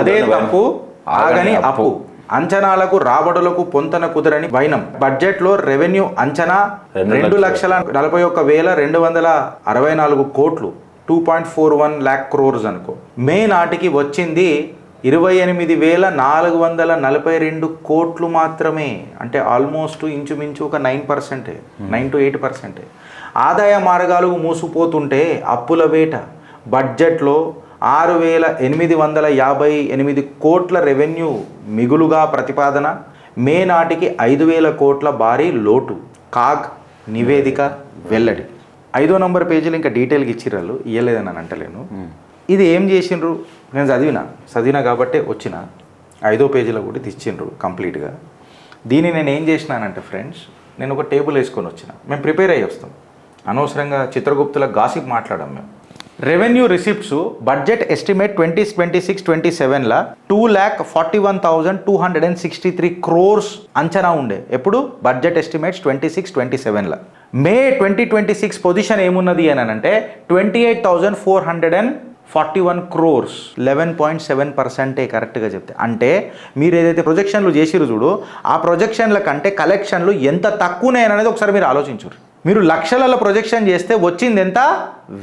అదే తప్పు ఆగని అప్పు, అంచనాలకు రాబడులకు పొంతన కుదరని వైనం. బడ్జెట్లో రెవెన్యూ అంచనా 2,41,264 కోట్లు, 2.41 lakh crores అనుకో. మే నాటికి వచ్చింది 28,442 కోట్లు మాత్రమే. అంటే ఆల్మోస్ట్ ఇంచుమించు ఒక 9%, 9 to 8%. ఆదాయ మార్గాలు మూసుకుపోతుంటే అప్పుల వేట. బడ్జెట్లో 6,858 కోట్ల రెవెన్యూ మిగులుగా ప్రతిపాదన. మే నాటికి 5,000 కోట్ల భారీ లోటు. కాగ్ నివేదిక వెల్లడి. 5వ నంబర్ పేజీలు ఇంకా డీటెయిల్గా ఇచ్చిర్రు, ఇవ్వలేదని నేను అంటలేను. ఇది ఏం చేసిండ్రు, నేను చదివినా కాబట్టే వచ్చిన 5వ పేజీలో కూడా ఇచ్చిండ్రు కంప్లీట్గా. దీన్ని నేను ఏం చేసినానంటే ఫ్రెండ్స్, నేను ఒక టేబుల్ వేసుకొని వచ్చిన. మేము ప్రిపేర్ అయ్యి వస్తాం, అనవసరంగా చిత్రగుప్తుల గాసిప్ మాట్లాడాం మేము. రెవెన్యూ రిసిప్ట్స్ బడ్జెట్ ఎస్టిమేట్ 2026-27లా 2,41,263 crores అంచనా ఉండే. ఎప్పుడు బడ్జెట్ ఎస్టిమేట్స్ 26-27లా. మే 2026 పొజిషన్ ఏమున్నది అని అంటే 28,441 crores, 11.7% కరెక్ట్గా చెప్తే. అంటే మీరు ఏదైతే ప్రొజెక్షన్లు చేసిరు చూడు, ఆ ప్రొజెక్షన్ల కంటే కలెక్షన్లు ఎంత తక్కువనే అనేది ఒకసారి మీరు ఆలోచించరు. మీరు లక్షలలో ప్రొజెక్షన్ చేస్తే వచ్చింది ఎంత,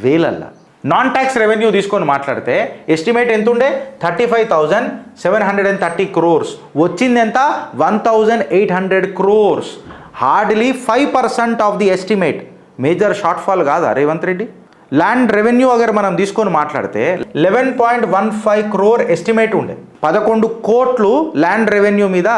వేలల్లో. నాన్ ట్యాక్స్ రెవెన్యూ తీసుకొని మాట్లాడితే ఎస్టిమేట్ ఎంత ఉండే 35,730 crores, వచ్చింది ఎంత 1,800 crores. Hardly 5% of the estimate. Major shortfall కాదా రేవంత్ రెడ్డి? ల్యాండ్ రెవెన్యూ అగర్ మనం తీసుకొని మాట్లాడితే 11.15 crore ఎస్టిమేట్ ఉండే. 11 కోట్లు ల్యాండ్ రెవెన్యూ మీద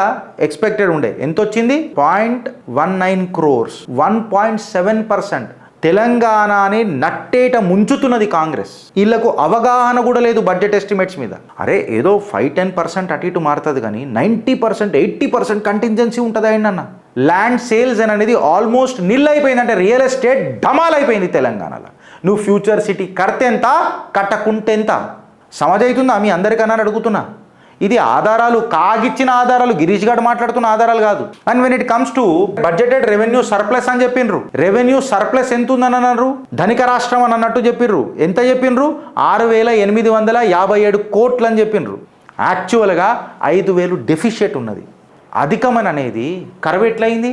ఎక్స్పెక్టెడ్ ఉండే. ఎంత వచ్చింది 0.19 crores, 1.7%. తెలంగాణని నట్టేట ముంచుతున్నది కాంగ్రెస్. వీళ్ళకు అవగాహన కూడా లేదు బడ్జెట్ ఎస్టిమేట్స్ మీద. అరే ఏదో 5-10% అటు ఇటు మారుతుంది కానీ 90%, 80% కంటింజెన్సీ ఉంటుంది అన్న. ల్యాండ్ సేల్స్ అనేది ఆల్మోస్ట్ నిల్ అయిపోయింది. అంటే రియల్ ఎస్టేట్ డమాల్ అయిపోయింది తెలంగాణలో. నువ్వు ఫ్యూచర్ సిటీ కడితే ఎంత, కట్టకుంటే ఎంత, సమజ్ అవుతుందా మీ అందరికన్నా అడుగుతున్నా. ఇది ఆధారాలు, కాగిచ్చిన ఆధారాలు, గిరీష్ గారు మాట్లాడుతున్న ఆధారాలు కాదు. And when it comes to budgeted revenue surplus అని చెప్పిండ్రు. రెవెన్యూ సర్ప్లస్ ఎంత ఉందని అన్నారు, ధనిక రాష్ట్రం అని అన్నట్టు చెప్పిర్రు. ఎంత చెప్పిండ్రు, 6,857 కోట్లు అని చెప్పిండ్రు. యాక్చువల్గా 5,000 డెఫిషియట్ ఉన్నది. అధికమని అనేది కరువు ఎట్లయింది,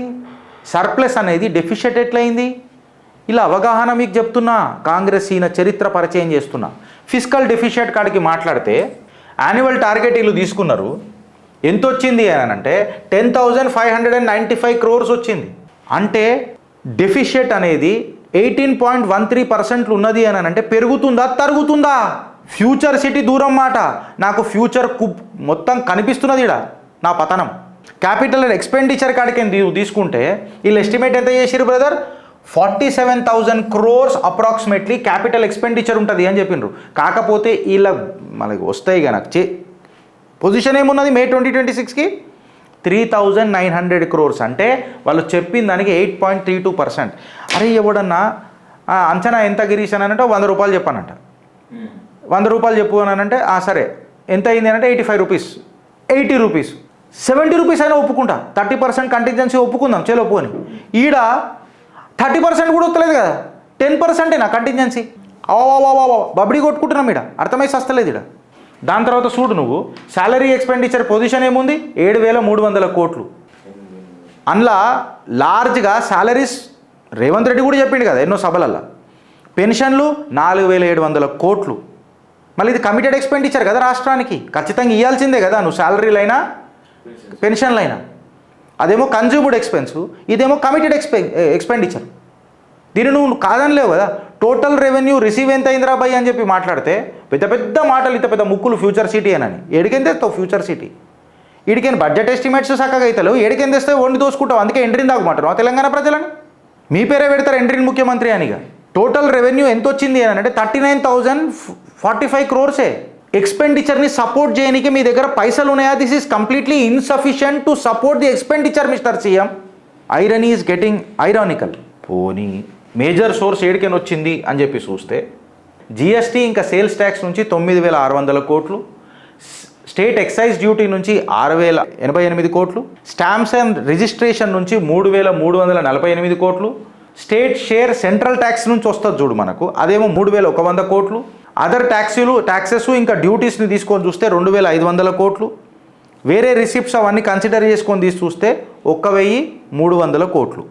సర్ప్లస్ అనేది డెఫిషియట్ ఎట్లయింది? ఇలా అవగాహన మీకు చెప్తున్నా. కాంగ్రెస్ ఈయన చరిత్ర పరిచయం చేస్తున్నా. ఫిజికల్ డెఫిషియట్ కాడికి మాట్లాడితే యాన్యువల్ టార్గెట్ వీళ్ళు తీసుకున్నారు. ఎంత వచ్చింది అని అంటే 10,595 crores వచ్చింది. అంటే డెఫిషియట్ అనేది 18.13% ఉన్నది అని అంటే పెరుగుతుందా తరుగుతుందా? ఫ్యూచర్ సిటీ దూరం మాట, నాకు ఫ్యూచర్ మొత్తం కనిపిస్తున్నది ఇక్కడ నా పతనం. క్యాపిటల్ ఎక్స్పెండిచర్ కాడికి తీసుకుంటే వీళ్ళు ఎస్టిమేట్ ఎంత చేసిరు brother, 47,000 crores approximately capital expenditure ఉంటుంది అని చెప్పిండ్రు. కాకపోతే వీళ్ళ మనకి వస్తాయి కదా పొజిషన్ ఏమున్నది మే 2026కి 3,900 crores. అంటే వాళ్ళు చెప్పిన దానికి 8.32%. అరే ఎవడన్నా అంచనా ఎంత గిరీష్ అని అంటే 100 రూపాయలు చెప్పానంట. 100 రూపాయలు చెప్పు అని అంటే సరే ఎంత అయింది అంటే 85 రూపీస్, 80 రూపీస్, 70 రూపీస్ అయినా ఒప్పుకుంటా. 30% కంటింజెన్సీ ఒప్పుకుందాం చలో పోని. ఈడ 30% కూడా వస్తలేదు కదా, 10% నా కంటింజెన్సీ. బబడి కొట్టుకుంటున్నాం ఈడ, అర్థమై వస్తలేదు ఈడ. దాని తర్వాత చూడు నువ్వు శాలరీ ఎక్స్పెండిచర్ పొజిషన్ ఏముంది 7,300 కోట్లు. అందులో లార్జ్గా శాలరీస్ రేవంత్ రెడ్డి కూడా చెప్పిండు కదా ఎన్నో సభలల్లో. పెన్షన్లు 4,700 కోట్లు. మళ్ళీ ఇది కమిటెడ్ ఎక్స్పెండిచర్ కదా రాష్ట్రానికి, ఖచ్చితంగా ఇవ్వాల్సిందే కదా నువ్వు శాలరీలైనా పెన్షన్లైనా. అదేమో కన్జ్యూమ్డ్ ఎక్స్పెన్సు, ఇదేమో కమిటెడ్ ఎక్స్పెండిచర్. దీన్ని నువ్వు కాదనిలేవు కదా. టోటల్ రెవెన్యూ రిసీవ్ ఎంత అయిందిరా బై అని చెప్పి మాట్లాడితే పెద్ద పెద్ద మాటలు, ఇంత పెద్ద ముక్కులు ఫ్యూచర్ సిటీ అని. ఏడికెంత తెస్తావు ఫ్యూచర్ సిటీ? ఈడికైనా బడ్జెట్ ఎస్టిమేట్స్ చక్కగా అవుతావు, ఏడికెంత తెస్తే వండి దోసుకుంటావు. అందుకే ఎంట్రీని దాగుమంటారు తెలంగాణ ప్రజలని. మీ పేరే పెడతారు ఎంట్రీని ముఖ్యమంత్రి అనిగా. టోటల్ రెవెన్యూ ఎంత వచ్చింది అని అంటే 39,045 crores. ఎక్స్పెండిచర్ని సపోర్ట్ చేయడానికి మీ దగ్గర పైసలు ఉన్నాయా? This is completely insufficient to support the expenditure mister CM. Irony is getting ironical. పోనీ మేజర్ సోర్స్ ఏడికైనా వచ్చింది అని చెప్పి చూస్తే జిఎస్టీ ఇంకా సేల్స్ ట్యాక్స్ నుంచి 9,600 కోట్లు, స్టేట్ ఎక్సైజ్ డ్యూటీ నుంచి 6,088 కోట్లు, స్టాంప్స్ అండ్ రిజిస్ట్రేషన్ నుంచి 3,348 కోట్లు, స్టేట్ షేర్ సెంట్రల్ ట్యాక్స్ నుంచి వస్తుంది చూడు మనకు, అదేమో 3,100 కోట్లు. అదర్ ట్యాక్సెస్ ఇంకా డ్యూటీస్ని తీసుకొని చూస్తే 2,500 కోట్లు, వేరే రిసిప్ట్స్ అవన్నీ కన్సిడర్ చేసుకొని తీసి చూస్తే 1,300 కోట్లు.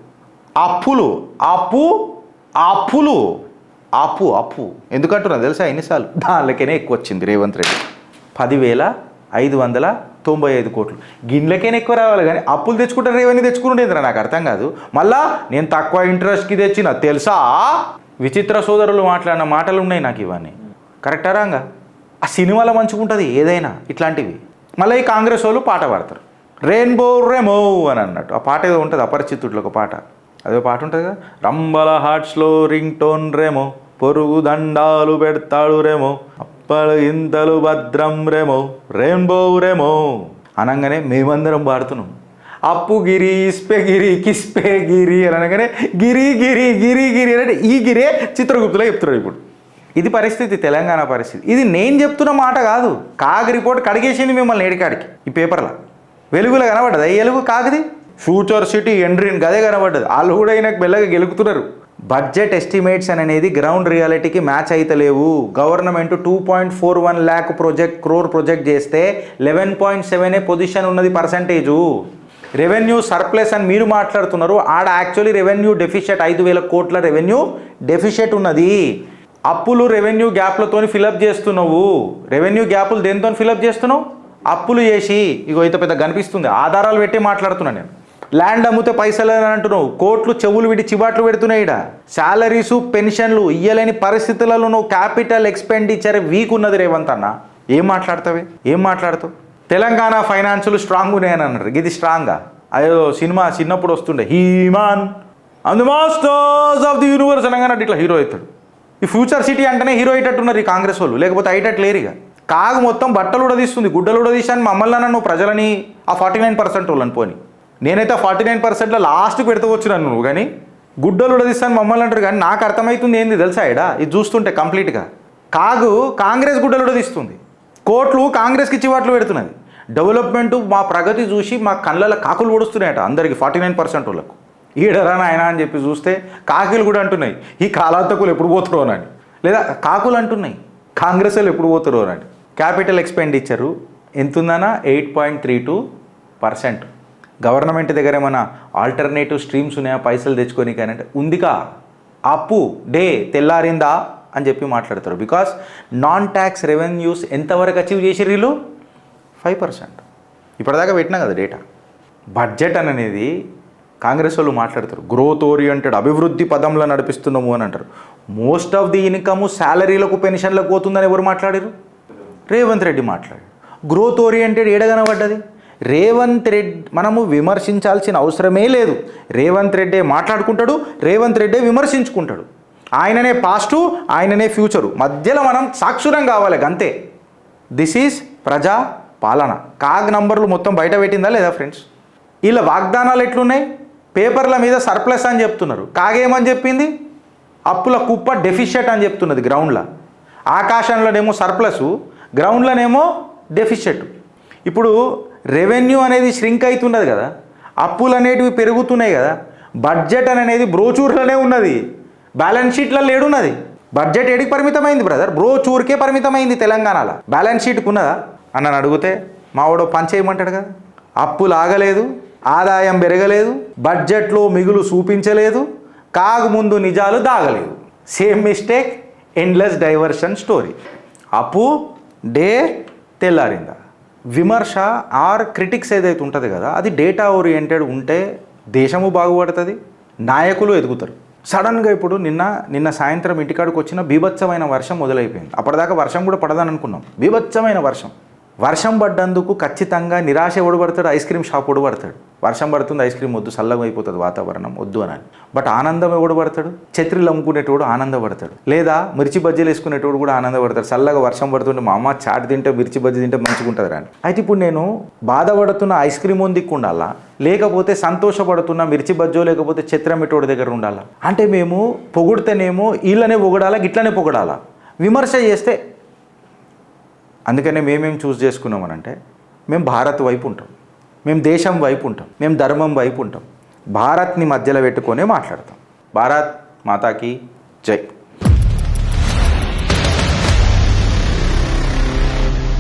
అప్పు ఎందుకంటున్నా తెలుసా ఎన్నిసార్లు? దానిలోకైనా ఎక్కువ వచ్చింది రేవంత్ రెడ్డి 10,595 కోట్లు. గిన్నెలకైనా ఎక్కువ రావాలి కానీ అప్పులు తెచ్చుకుంటారు, రెవెన్యూ తెచ్చుకుంటుండేదిరా నాకు అర్థం కాదు. మళ్ళా నేను తక్కువ ఇంట్రెస్ట్కి తెచ్చిన తెలుసా? విచిత్ర సోదరులు మాట్లాడిన మాటలు ఉన్నాయి నాకు ఇవన్నీ. కరెక్టా రాంగా? ఆ సినిమాలో మంచుకుంటుంది ఏదైనా ఇట్లాంటివి. మళ్ళీ ఈ కాంగ్రెస్ వాళ్ళు పాట పాడతారు, రెయిన్బో రెమో అని అన్నట్టు. ఆ పాట ఏదో ఉంటుంది అపరిచితుట్లో ఒక పాట, అదే పాట ఉంటుంది కదా, రంబల హార్ట్స్లో రింగ్ టోన్ రేమో, పొరుగు దండాలు పెడతాడు రేమో, అప్పలు ఇంతలు భద్రం రేమో, రెయిన్బో రేమో అనగానే మేమందరం పాడుతున్నాం. అప్పు గిరి ఇస్పే గిరి కిస్పే గిరి అని అనగానే గిరి గిరి గిరి గిరి అంటే ఈ గిరే చిత్రగుప్తులో చెప్తున్నాడు. ఇప్పుడు ఇది పరిస్థితి, తెలంగాణ పరిస్థితి. ఇది నేను చెప్తున్న మాట కాదు, కాగ్ రిపోర్ట్ కడిగేసింది మిమ్మల్ని ఏడికాడికి. ఈ పేపర్లో వెలుగులో కనబడ్డది, ఎలుగు కాగది ఫ్యూచర్ సిటీ ఎండ్రీన్ గదే కనబడ్డది. వాళ్ళు కూడా ఆయనకు మెల్లగా గెలుకుతున్నారు. బడ్జెట్ ఎస్టిమేట్స్ అనేది గ్రౌండ్ రియాలిటీకి మ్యాచ్ అయితే లేవు. గవర్నమెంట్ 2.41 lakh క్రోర్ ప్రొజెక్ట్ చేస్తే 11.7 పొజిషన్ ఉన్నది పర్సంటేజు. రెవెన్యూ సర్ప్లస్ అని మీరు మాట్లాడుతున్నారు, ఆడ యాక్చువల్లీ రెవెన్యూ డెఫిషియట్ 5,000 కోట్ల రెవెన్యూ డెఫిషియట్ ఉన్నది. అప్పులు రెవెన్యూ గ్యాప్లతో ఫిలప్ చేస్తున్నావు. రెవెన్యూ గ్యాపులు దేనితో ఫిలప్ చేస్తున్నావు? అప్పులు చేసి. ఇగో ఇంత పెద్ద కనిపిస్తుంది, ఆధారాలు పెట్టి మాట్లాడుతున్నాను నేను. ల్యాండ్ అమ్మితే పైసలు అని అంటున్నావు, కోట్లు చెవులు విడి చిబాట్లు పెడుతున్నాయి. ఇక్కడ శాలరీసు పెన్షన్లు ఇయ్యలేని పరిస్థితులలో నువ్వు క్యాపిటల్ ఎక్స్పెండిచర్ వీక్ ఉన్నది రేవంత్ అన్న. ఏం మాట్లాడతావు? తెలంగాణ ఫైనాన్షియల్ స్ట్రాంగ్ ఉన్నాయని అన్నారు. ఇది స్ట్రాంగా? అదో సినిమా చిన్నప్పుడు వస్తుండే, He-Man and the masters of the universe అనగానే ఇట్లా హీరో అవుతాడు. ఈ ఫ్యూచర్ సిటీ అంటేనే హీరో అయ్యేటట్టున్నారు ఈ కాంగ్రెస్ వాళ్ళు, లేకపోతే అయ్యేటట్టు లేరుగా. కాగు మొత్తం బట్టలు కూడా తీస్తుంది, గుడ్డలు కూడా తీసాను మమ్మల్ని అన్న నువ్వు ప్రజలని ఆ 49% వాళ్ళని పోని. నేనైతే 49%లో లాస్ట్కి పెడుతూ వచ్చినాను నువ్వు, కానీ గుడ్డలు కూడా తీస్తాను మమ్మల్ని అంటారు. కానీ నాకు అర్థమవుతుంది ఏంది తెలుసా? ఇది చూస్తుంటే కంప్లీట్గా కాగు కాంగ్రెస్ గుడ్డలు కూడా తీస్తుంది, కోట్లు కాంగ్రెస్కి చివాట్లు పెడుతున్నది. డెవలప్మెంటు మా ప్రగతి చూసి మా కళ్ళలో కాకులు పొడుస్తున్నాయట అందరికి 49% వాళ్ళకు. ఈడరా నాయన అని చెప్పి చూస్తే కాకులు కూడా అంటున్నాయి ఈ కాలాంతకులు ఎప్పుడు పోతారో అని, లేదా కాకులు అంటున్నాయి కాంగ్రెస్ వాళ్ళు ఎప్పుడు పోతారో అని. క్యాపిటల్ ఎక్స్పెండిచరు ఎంత ఉందన్నా? 8.32%. గవర్నమెంట్ దగ్గర ఏమైనా ఆల్టర్నేటివ్ స్ట్రీమ్స్ ఉన్నాయా పైసలు తెచ్చుకొని? కానీ అంటే ఉందిగా. అప్పు తెల్లారిందా అని చెప్పి మాట్లాడతారు. బికాస్ నాన్ ట్యాక్స్ రెవెన్యూస్ ఎంతవరకు అచీవ్ చేసిర్రు వీళ్ళు? 5%. ఇప్పటిదాకా పెట్టినా కదా డేటా. బడ్జెట్ అనేది కాంగ్రెస్ వాళ్ళు మాట్లాడతారు గ్రోత్ ఓరియంటెడ్, అభివృద్ధి పదంలో నడిపిస్తున్నాము అని అంటారు. మోస్ట్ ఆఫ్ ది ఇన్కమ్ శాలరీలకు పెన్షన్లకు పోతుందని ఎవరు మాట్లాడారు? రేవంత్ రెడ్డి మాట్లాడారు. గ్రోత్ ఓరియంటెడ్ ఏడగనబడ్డది? రేవంత్ రెడ్డి మనము విమర్శించాల్సిన అవసరమే లేదు. రేవంత్ రెడ్డే మాట్లాడుకుంటాడు, రేవంత్ రెడ్డే విమర్శించుకుంటాడు. ఆయననే పాస్టు, ఆయననే ఫ్యూచరు, మధ్యలో మనం సాక్షురం కావాలి అంతే. దిస్ ఈజ్ ప్రజా పాలన. కాగ్ నంబర్లు మొత్తం బయట పెట్టిందా లేదా ఫ్రెండ్స్? వీళ్ళ వాగ్దానాలు ఎట్లున్నాయి? పేపర్ల మీద సర్ప్లస్ అని చెప్తున్నారు, కాగేమని చెప్పింది అప్పుల కుప్ప డెఫిషియట్ అని చెప్తున్నది గ్రౌండ్లో. ఆకాశంలోనేమో సర్ప్లసు, గ్రౌండ్లోనేమో డెఫిషియట్. ఇప్పుడు రెవెన్యూ అనేది ష్రింక్ అవుతున్నది కదా, అప్పులు అనేటివి పెరుగుతున్నాయి కదా. బడ్జెట్ అనేది బ్రోచూర్లోనే ఉన్నది, బ్యాలెన్స్ షీట్లలో ఏడున్నది. బడ్జెట్ ఏడికి పరిమితమైంది బ్రదర్? బ్రోచూర్కే పరిమితమైంది తెలంగాణలో. బ్యాలెన్స్ షీట్కి ఉన్నదా అని నన్ను అడిగితే మావాడు పంచేయమంటాడు కదా. అప్పులు ఆగలేదు, ఆదాయం పెరగలేదు, బడ్జెట్లో మిగులు చూపించలేదు, కాగు ముందు నిజాలు దాగలేదు. Same mistake, endless diversion story. అప్పు తెల్లారిందా? విమర్శ ఆర్ క్రిటిక్స్ ఏదైతే ఉంటుంది కదా, అది డేటా ఓరియంటెడ్ ఉంటే దేశము బాగుపడుతుంది, నాయకులు ఎదుగుతారు. సడన్గా ఇప్పుడు నిన్న సాయంత్రం ఇంటికాడికి వచ్చిన బీభత్సమైన వర్షం మొదలైపోయింది. అప్పటిదాకా వర్షం కూడా పడదని అనుకున్నాం, బీభత్సమైన వర్షం పడ్డందుకు ఖచ్చితంగా నిరాశ ఎవడబడతాడు? ఐస్ క్రీమ్ షాప్ ఎవడబడతాడు? వర్షం పడుతుంది, ఐస్ క్రీమ్ వద్దు, చల్లగా అయిపోతుంది వాతావరణం వద్దు అని. బట్ ఆనందం ఎవడబడతాడు? ఛత్రీలు అమ్ముకునేటోడు ఆనందపడతాడు, లేదా మిర్చి బజ్జీలు వేసుకునేటోడు కూడా ఆనందపడతాడు. చల్లగా వర్షం పడుతుంటే మా అమ్మ చాట్ తింటే మిర్చి బజ్జీ తింటే మంచిగుంటుంది అని. అయితే ఇప్పుడు నేను బాధపడుతున్న ఐస్ క్రీమ్ దిక్కు ఉండాలా, లేకపోతే సంతోషపడుతున్న మిర్చి బజ్జో లేకపోతే ఛత్రమిటోడి దగ్గర ఉండాలా? అంటే మేము పొగిడితేనేమో వీళ్ళనే పొగడాలా, గిట్లనే పొగడాలా? విమర్శ చేస్తే అందుకనే మేమేం చూస్ చేసుకున్నామనంటే, మేము భారత్ వైపు ఉంటాం, మేము దేశం వైపు ఉంటాం, మేము ధర్మం వైపు ఉంటాం. భారత్ని మధ్యలో పెట్టుకొనే మాట్లాడతాం. భారత్ మాతాకి జై.